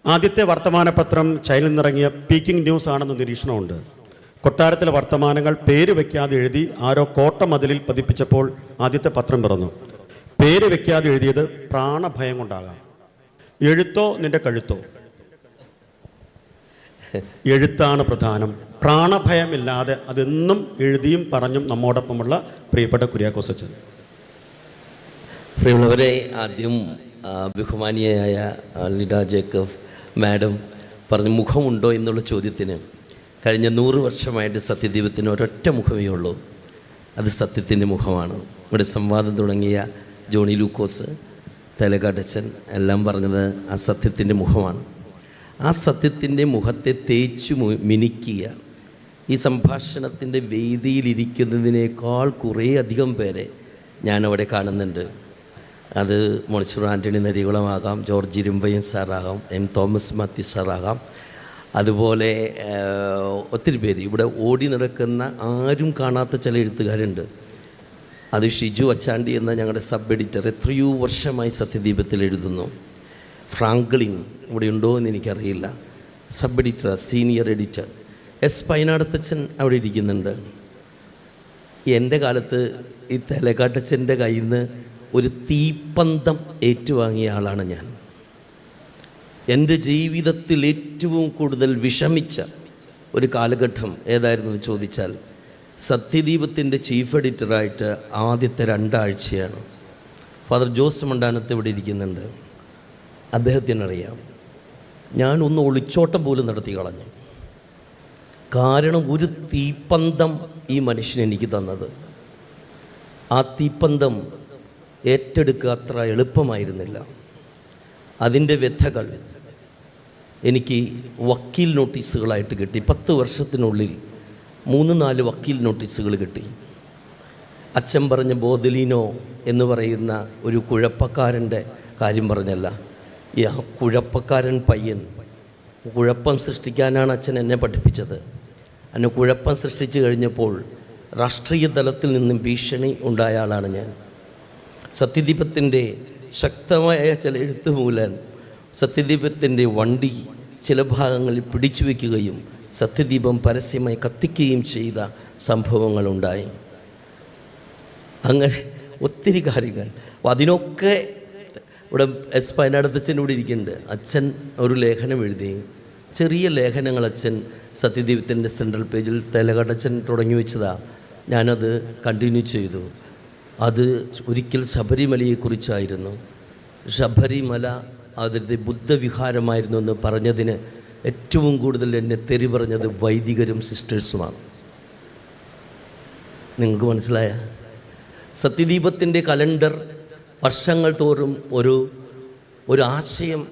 ആദ്യത്തെ വർത്തമാനപത്രം ചൈനയിൽ നിന്നിറങ്ങിയ peaking news ആണെന്ന് നിരീക്ഷണമുണ്ട്. കൊട്ടാരത്തിലെ വർത്തമാനങ്ങൾ പേര് വയ്ക്കാതെ എഴുതി ആരോ കോട്ട മതിലിൽ പതിപ്പിച്ചപ്പോൾ ആദ്യത്തെ പത്രം പിറന്നു. പേര് വയ്ക്കാതെ എഴുതിയത് പ്രാണഭയം കൊണ്ടാകാം. എഴുത്തോ നിന്റെ കഴുത്തോ? എഴുത്താണ് പ്രധാനം. പ്രാണഭയമില്ലാതെ അതെന്നും എഴുതിയും പറഞ്ഞും നമ്മോടൊപ്പമുള്ള പ്രിയപ്പെട്ട കുര്യാക്കോസ് അച്ഛൻ. പ്രിയമുള്ളവരെ, ആദ്യം ബഹുമാനിയായ ലിഡ ജേക്കബ് മാഡം പറഞ്ഞ മുഖമുണ്ടോ എന്നുള്ള ചോദ്യത്തിന് കഴിഞ്ഞ 100 വർഷമായിട്ട് സത്യദീപത്തിന് ഒരൊറ്റ മുഖമേ ഉള്ളൂ. അത് സത്യത്തിൻ്റെ മുഖമാണ്. ഇവിടെ സംവാദം തുടങ്ങിയ ജോണി ലൂക്കോസ്, തേലക്കാട്ടച്ചൻ എല്ലാം പറഞ്ഞത് ആ സത്യത്തിൻ്റെ മുഖമാണ്. ആ സത്യത്തിൻ്റെ മുഖത്തെ തേച്ചു മിനുക്കിയ ഈ സംഭാഷണത്തിൻ്റെ വേദിയിലിരിക്കുന്നതിനേക്കാൾ കുറേ അധികം പേരെ ഞാനവിടെ കാണുന്നുണ്ട്. അത് മോൺസൂർ ആൻ്റണി നരികുളമാകാം, ജോർജ് ഇരുമ്പയ്യൻ സാറാകാം, എം തോമസ് മാത്യു സാറാകാം, അതുപോലെ ഒത്തിരി പേര് ഇവിടെ ഓടി നടക്കുന്ന ആരും കാണാത്ത ചില എഴുത്തുകാരുണ്ട്. അത് ഷിജു അച്ചാണ്ടി എന്ന ഞങ്ങളുടെ സബ് എഡിറ്റർ എത്രയോ വർഷമായി സത്യദീപത്തിൽ എഴുതുന്നു. ഫ്രാങ്ക്ലിൻ ഇവിടെ ഉണ്ടോ എന്ന് എനിക്കറിയില്ല, sub editor, senior editor. S പൈനാടത്തച്ഛൻ അവിടെ ഇരിക്കുന്നുണ്ട്. എൻ്റെ കാലത്ത് ഈ തേലക്കാട്ടച്ഛൻ്റെ കയ്യിൽ നിന്ന് ഒരു തീപ്പന്തം ഏറ്റുവാങ്ങിയ ആളാണ് ഞാൻ. എൻ്റെ ജീവിതത്തിൽ ഏറ്റവും കൂടുതൽ വിഷമിച്ച ഒരു കാലഘട്ടം ഏതായിരുന്നു എന്ന് ചോദിച്ചാൽ സത്യദീപത്തിൻ്റെ ചീഫ് എഡിറ്ററായിട്ട് ആദ്യത്തെ 2 ആഴ്ചയാണ്. ഫാദർ ജോസ് മണ്ടാനത്ത് ഇവിടെ ഇരിക്കുന്നുണ്ട്. അദ്ദേഹത്തിനറിയാം, ഞാനൊന്ന് ഒളിച്ചോട്ടം പോലും നടത്തി കളഞ്ഞു. കാരണം ഒരു തീപ്പന്തം ഈ മനുഷ്യൻ എനിക്ക് തന്നത്. ആ തീപ്പന്തം ഏറ്റെടുക്കുക അത്ര എളുപ്പമായിരുന്നില്ല. അതിൻ്റെ വ്യഥകൾ എനിക്ക് വക്കീൽ നോട്ടീസുകളായിട്ട് കിട്ടി. 10 വർഷത്തിനുള്ളിൽ 3-4 വക്കീൽ നോട്ടീസുകൾ കിട്ടി. അച്ഛൻ പറഞ്ഞ ബോധലീനോ എന്ന് പറയുന്ന ഒരു കുഴപ്പക്കാരൻ്റെ കാര്യം പറഞ്ഞല്ല. ഈ ആ കുഴപ്പക്കാരൻ പയ്യൻ കുഴപ്പം സൃഷ്ടിക്കാനാണ് അച്ഛൻ എന്നെ പഠിപ്പിച്ചത്. എന്നെ കുഴപ്പം സൃഷ്ടിച്ചു കഴിഞ്ഞപ്പോൾ രാഷ്ട്രീയ തലത്തിൽ നിന്നും ഭീഷണി ഉണ്ടായ ആളാണ് ഞാൻ. സത്യദീപത്തിൻ്റെ ശക്തമായ ചില എഴുത്തുമൂലം സത്യദീപത്തിൻ്റെ വണ്ടി ചില ഭാഗങ്ങളിൽ പിടിച്ചു വയ്ക്കുകയും സത്യദീപം പരസ്യമായി കത്തിക്കുകയും ചെയ്ത സംഭവങ്ങളുണ്ടായി. അങ്ങനെ ഒത്തിരി കാര്യങ്ങൾ. അപ്പോൾ അതിനൊക്കെ ഇവിടെ എസ് പൈനാടത്തച്ഛൻ്റെ കൂടെ ഇരിക്കുന്നുണ്ട്. അച്ഛൻ ഒരു ലേഖനം എഴുതി, ചെറിയ ലേഖനങ്ങൾ അച്ഛൻ സത്യദീപത്തിൻ്റെ സെൻട്രൽ പേജിൽ തേലക്കാട്ടച്ഛൻ തുടങ്ങി വെച്ചതാണ്. ഞാനത് കണ്ടിന്യൂ ചെയ്തു. അത് ഒരിക്കൽ ശബരിമലയെക്കുറിച്ചായിരുന്നു. ശബരിമല അതിൻ്റെ ബുദ്ധവിഹാരമായിരുന്നു എന്ന് പറഞ്ഞതിന് ഏറ്റവും കൂടുതൽ എന്നെ തെറി പറഞ്ഞത് വൈദികരും സിസ്റ്റേഴ്സുമാണ്. നിങ്ങൾക്ക് മനസ്സിലായ? സത്യദീപത്തിൻ്റെ കലണ്ടർ വർഷങ്ങൾ തോറും ഒരു ആശയം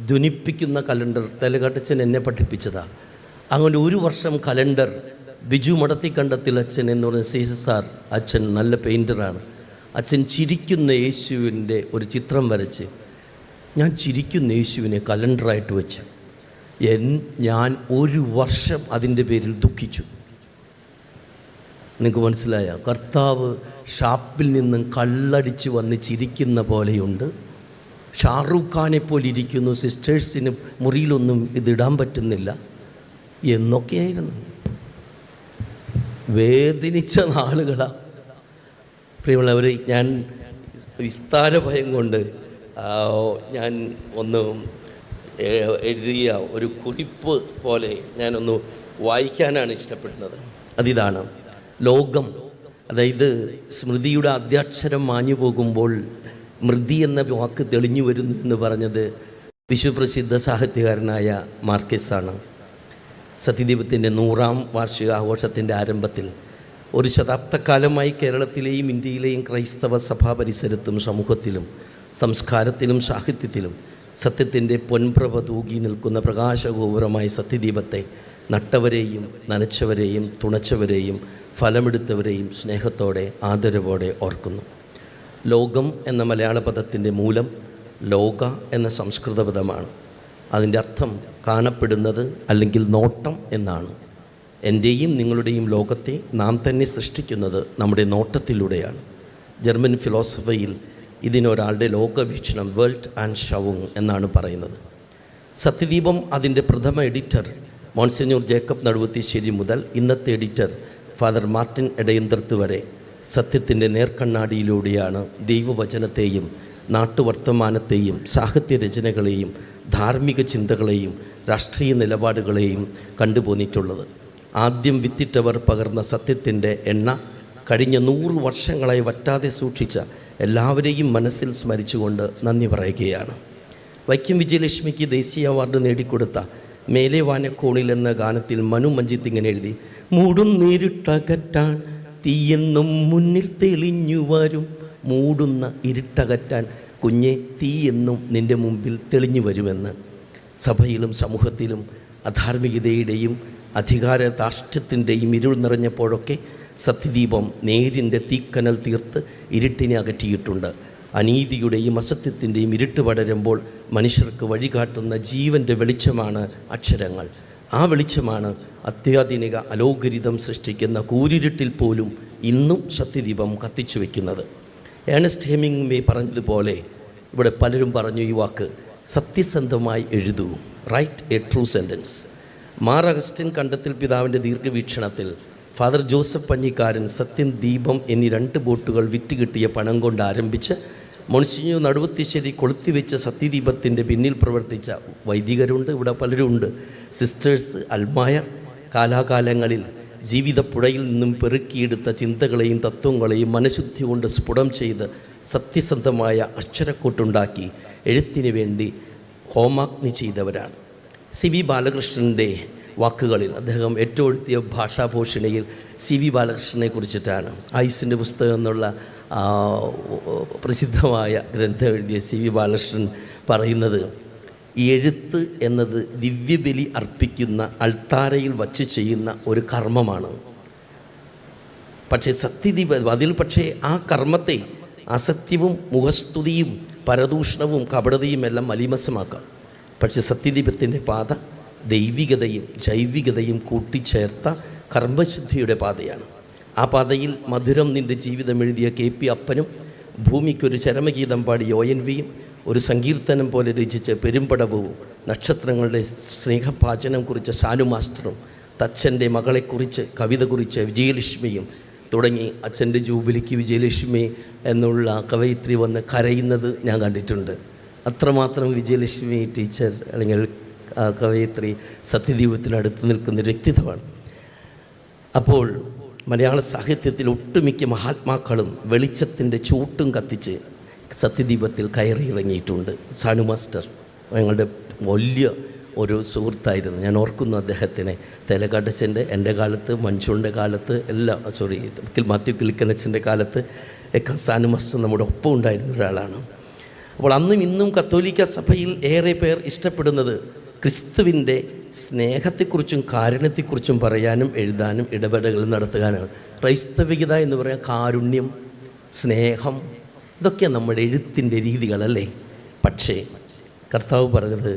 ധ്വനിപ്പിക്കുന്ന കലണ്ടർ തേലക്കാട്ടച്ഛൻ എന്നെ പഠിപ്പിച്ചതാണ്. അങ്ങനെ ഒരു വർഷം കലണ്ടർ ബിജു മടത്തിക്കണ്ടത്തിൽ അച്ഛൻ എന്ന് പറഞ്ഞ CSR അച്ഛൻ നല്ല പെയിൻറ്ററാണ്. അച്ഛൻ ചിരിക്കുന്ന യേശുവിൻ്റെ ഒരു ചിത്രം വരച്ച് ഞാൻ ചിരിക്കുന്ന യേശുവിനെ കലണ്ടറായിട്ട് വെച്ച് ഞാൻ 1 വർഷം അതിൻ്റെ പേരിൽ ദുഃഖിച്ചു. നിങ്ങൾക്ക് മനസ്സിലായ? കർത്താവ് ഷാപ്പിൽ നിന്നും കള്ളടിച്ച് വന്ന് ചിരിക്കുന്ന പോലെയുണ്ട്. ഷാറൂഖ് ഖാനെ പോലെ ഇരിക്കുന്നു. സിസ്റ്റേഴ്സിന് മുറിയിലൊന്നും ഇതിടാൻ പറ്റുന്നില്ല എന്നൊക്കെയായിരുന്നു. വേദനിച്ച നാളുകളാണ് പ്രിയമുള്ളവർ. ഞാൻ വിസ്താര ഭയം കൊണ്ട് ഞാൻ ഒന്ന് എഴുതിയ ഒരു കുറിപ്പ് പോലെ ഞാനൊന്ന് വായിക്കാനാണ് ഇഷ്ടപ്പെടുന്നത്. അതിതാണ്: ലോകം, അതായത് സ്മൃതിയുടെ ആദ്യാക്ഷരം മാഞ്ഞു പോകുമ്പോൾ മൃതി എന്ന വാക്ക് തെളിഞ്ഞു വരുന്നു എന്ന് പറഞ്ഞത് വിശ്വപ്രസിദ്ധ സാഹിത്യകാരനായ മാർക്കസാണ്. സത്യദീപത്തിൻ്റെ 100ാം വാർഷികാഘോഷത്തിൻ്റെ ആരംഭത്തിൽ ഒരു ശതാബ്ദക്കാലമായി കേരളത്തിലെയും ഇന്ത്യയിലെയും ക്രൈസ്തവ സഭാ പരിസരത്തും സമൂഹത്തിലും സംസ്കാരത്തിലും സാഹിത്യത്തിലും സത്യത്തിൻ്റെ പൊൻപ്രഭ തൂകി നിൽക്കുന്ന പ്രകാശഗോപുരമായി സത്യദീപത്തെ നട്ടവരെയും നനച്ചവരെയും തുണച്ചവരെയും ഫലമെടുത്തവരെയും സ്നേഹത്തോടെ ആദരവോടെ ഓർക്കുന്നു. ലോകം എന്ന മലയാള പദത്തിൻ്റെ മൂലം ലോക എന്ന സംസ്കൃത പദമാണ്. അതിൻ്റെ അർത്ഥം കാണപ്പെടുന്നത് അല്ലെങ്കിൽ നോട്ടം എന്നാണ്. എൻ്റെയും നിങ്ങളുടെയും ലോകത്തെ നാം തന്നെ സൃഷ്ടിക്കുന്നത് നമ്മുടെ നോട്ടത്തിലൂടെയാണ്. ജർമ്മൻ ഫിലോസഫിയിൽ ഇതിനൊരാളുടെ ലോകവീക്ഷണം വേൾഡ് ആൻഡ് ഷൗങ് എന്നാണ് പറയുന്നത്. സത്യദീപം അതിൻ്റെ പ്രഥമ എഡിറ്റർ മോൺസിഞ്ഞൂർ ജേക്കബ് നടുവത്തിശ്ശേരി മുതൽ ഇന്നത്തെ എഡിറ്റർ ഫാദർ മാർട്ടിൻ എടയന്ത്രത്ത് വരെ സത്യത്തിൻ്റെ നേർക്കണ്ണാടിയിലൂടെയാണ് ദൈവവചനത്തെയും നാട്ടുവർത്തമാനത്തെയും സാഹിത്യരചനകളെയും ധാർമ്മിക ചിന്തകളെയും രാഷ്ട്രീയ നിലപാടുകളെയും കണ്ടുപോന്നിട്ടുള്ളത്. ആദ്യം വിത്തിട്ടവർ പകർന്ന സത്യത്തിൻ്റെ എണ്ണ കഴിഞ്ഞ 100 വർഷങ്ങളായി വറ്റാതെ സൂക്ഷിച്ച എല്ലാവരെയും മനസ്സിൽ സ്മരിച്ചുകൊണ്ട് നന്ദി പറയുകയാണ്. വൈക്കം വിജയലക്ഷ്മിക്ക് ദേശീയ അവാർഡ് നേടിക്കൊടുത്ത മേലെ വാനക്കോണിൽ എന്ന ഗാനത്തിൽ മനു മഞ്ജിത്ത് ഇങ്ങനെ എഴുതി: മൂടും നേരിട്ടകറ്റാൻ തീയെന്നും മുന്നിൽ തെളിഞ്ഞു വരും, മൂടുന്ന ഇരുട്ടകറ്റാൻ കുഞ്ഞെ തീയെന്നും നിൻ്റെ മുമ്പിൽ തെളിഞ്ഞു വരുമെന്ന്. സഭയിലും സമൂഹത്തിലും അധാർമികതയുടെയും അധികാര ധാർഷ്ട്യത്തിൻ്റെയും ഇരുൾ നിറഞ്ഞപ്പോഴൊക്കെ സത്യദീപം നേരിൻ്റെ തീക്കനൽ തീർത്ത് ഇരുട്ടിനെ അകറ്റിയിട്ടുണ്ട്. അനീതിയുടെയും അസത്യത്തിൻ്റെയും ഇരുട്ട് പടരുമ്പോൾ മനുഷ്യർക്ക് വഴികാട്ടുന്ന ജീവൻ്റെ വെളിച്ചമാണ് അക്ഷരങ്ങൾ. ആ വെളിച്ചമാണ് അത്യാധുനിക അലോകരിതം സൃഷ്ടിക്കുന്ന കൂരിരുട്ടിൽ പോലും ഇന്നും സത്യദീപം കത്തിച്ചു വയ്ക്കുന്നത്. ഏണസ്റ്റ് ഹെമിംഗ്വേ പറഞ്ഞതുപോലെ, ഇവിടെ പലരും പറഞ്ഞു ഈ വാക്ക്, സത്യസന്ധമായി എഴുതൂ, write a true sentence. Mar Augustine Kandathil പിതാവിൻ്റെ ദീർഘവീക്ഷണത്തിൽ ഫാദർ ജോസഫ് പഞ്ഞിക്കാരൻ സത്യം, ദീപം എന്നീ 2 ബോട്ടുകൾ വിറ്റ് കിട്ടിയ പണം കൊണ്ട് ആരംഭിച്ച് മോൺസിഞ്ഞൂർ നടുവത്തിശ്ശേരി കൊളുത്തിവെച്ച സത്യദീപത്തിൻ്റെ പിന്നിൽ പ്രവർത്തിച്ച വൈദികരുണ്ട്, ഇവിടെ പലരുമുണ്ട്. സിസ്റ്റേഴ്സ് അൽമായർ കാലാകാലങ്ങളിൽ ജീവിതപ്പുഴയിൽ നിന്നും പെറുക്കിയെടുത്ത ചിന്തകളെയും തത്വങ്ങളെയും മനഃശുദ്ധി കൊണ്ട് സ്ഫുടം ചെയ്ത് സത്യസന്ധമായ അക്ഷരക്കൂട്ടുണ്ടാക്കി എഴുത്തിന് വേണ്ടി ഹോമാഗ്നി ചെയ്തവരാണ്. CV ബാലകൃഷ്ണൻ്റെ വാക്കുകളിൽ അദ്ദേഹം ഏറ്റവും എഴുതിയ ഭാഷാഭൂഷണിയിൽ CV ബാലകൃഷ്ണനെ കുറിച്ചിട്ടാണ്. ആയുസിൻ്റെ പുസ്തകം എന്നുള്ള പ്രസിദ്ധമായ ഗ്രന്ഥം എഴുതിയ CV ബാലകൃഷ്ണൻ പറയുന്നത്, ഈ എഴുത്ത് എന്നത് ദിവ്യബലി അർപ്പിക്കുന്ന അൾത്താരയിൽ വച്ച് ചെയ്യുന്ന ഒരു കർമ്മമാണ്. പക്ഷേ അതിൽ പക്ഷേ ആ കർമ്മത്തെ അസത്യവും മുഖസ്തുതിയും പരദൂഷണവും കപടതയും എല്ലാം മലീമസമാക്കാം. പക്ഷേ സത്യദീപത്തിൻ്റെ പാത ദൈവികതയും ജൈവികതയും കൂട്ടിച്ചേർത്ത കർമ്മശുദ്ധിയുടെ പാതയാണ്. ആ പാതയിൽ മധുരം നിൻ്റെ ജീവിതം എഴുതിയ KP അപ്പനും, ഭൂമിക്കൊരു ചരമഗീതം പാടിയ ONVയും, ഒരു സങ്കീർത്തനം പോലെ രചിച്ച പെരുമ്പടവും, നക്ഷത്രങ്ങളുടെ സ്നേഹപാചനം കുറിച്ച സാനു മാസ്റ്ററും, തച്ചൻ്റെ മകളെക്കുറിച്ച് കവിത കുറിച്ച വിജയലക്ഷ്മിയും തുടങ്ങി അച്ഛൻ്റെ ജൂബിലിക്ക് വിജയലക്ഷ്മി എന്നുള്ള കവയിത്രി വന്ന് കരയുന്നത് ഞാൻ കണ്ടിട്ടുണ്ട്. അത്രമാത്രം വിജയലക്ഷ്മി ടീച്ചർ അല്ലെങ്കിൽ കവയിത്രി സത്യദീപത്തിനടുത്ത് നിൽക്കുന്ന വ്യക്തിത്വമാണ്. അപ്പോൾ മലയാള സാഹിത്യത്തിൽ ഒട്ടുമിക്ക മഹാത്മാക്കളും വെളിച്ചത്തിൻ്റെ ചൂട്ടും കത്തിച്ച് സത്യദീപത്തിൽ കയറിയിറങ്ങിയിട്ടുണ്ട്. സാനു മാസ്റ്റർ ഞങ്ങളുടെ വലിയ ഒരു സുഹൃത്തായിരുന്നു. ഞാൻ ഓർക്കുന്നു അദ്ദേഹത്തിനെ. തേലക്കാട്ടച്ചൻ്റെ, എൻ്റെ കാലത്ത്, മഞ്ജുവിൻ്റെ കാലത്ത് മാത്യു കിളിക്കനച്ചൻ്റെ കാലത്ത് ഒക്കെ സാനു മാസ്റ്റർ നമ്മുടെ ഒപ്പം ഉണ്ടായിരുന്ന ഒരാളാണ്. അപ്പോൾ അന്നും ഇന്നും കത്തോലിക്ക സഭയിൽ ഏറെ പേർ ഇഷ്ടപ്പെടുന്നത് ക്രിസ്തുവിൻ്റെ സ്നേഹത്തെക്കുറിച്ചും കാരുണ്യത്തെക്കുറിച്ചും പറയാനും എഴുതാനും ഇടപെടലുകൾ നടത്തുവാനാണ്. ക്രൈസ്തവികത എന്ന് പറയാൻ കാരുണ്യം, സ്നേഹം, ഇതൊക്കെ നമ്മുടെ എഴുത്തിൻ്റെ രീതികളല്ലേ. പക്ഷേ കർത്താവ് പറഞ്ഞത്,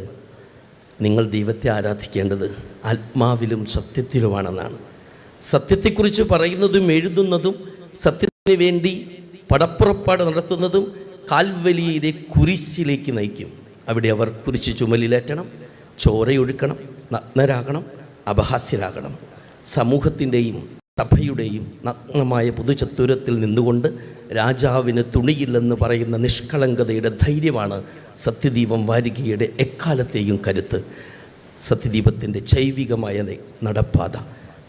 നിങ്ങൾ ദൈവത്തെ ആരാധിക്കേണ്ടത് ആത്മാവിലും സത്യത്തിലുമാണെന്നാണ്. സത്യത്തെക്കുറിച്ച് പറയുന്നതും എഴുതുന്നതും സത്യത്തിന് വേണ്ടി പടപ്പുറപ്പാട് നടത്തുന്നതും കാൽവലിയിലെ കുരിശിലേക്ക് നയിക്കും. അവിടെ അവർ കുരിശ് ചുമലിലേറ്റണം, ചോരയൊഴുക്കണം, നഗ്നരാകണം, അപഹാസ്യരാകണം. സമൂഹത്തിൻ്റെയും സഭയുടെയും നഗ്നമായ പൊതുചത്തുരത്തിൽ നിന്നുകൊണ്ട് രാജാവിന് തുണിയില്ലെന്ന് പറയുന്ന നിഷ്കളങ്കതയുടെ ധൈര്യമാണ് സത്യദീപം വാരികയുടെ എക്കാലത്തെയും കരുത്ത്. സത്യദീപത്തിൻ്റെ ജൈവികമായ നടപ്പാത,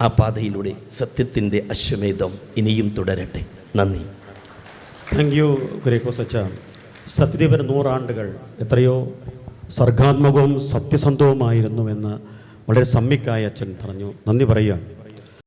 ആ പാതയിലൂടെ സത്യത്തിൻ്റെ അശ്വമേധം ഇനിയും തുടരട്ടെ. നന്ദി. താങ്ക് യു കുര്യാക്കോസ് അച്ഛാ. സത്യദീപന് 100 ആണ്ടുകൾ എത്രയോ സർഗാത്മകവും സത്യസന്ധവുമായിരുന്നുവെന്ന് വളരെ സമ്യക്കായ അച്ഛൻ പറഞ്ഞു. നന്ദി പറയുക.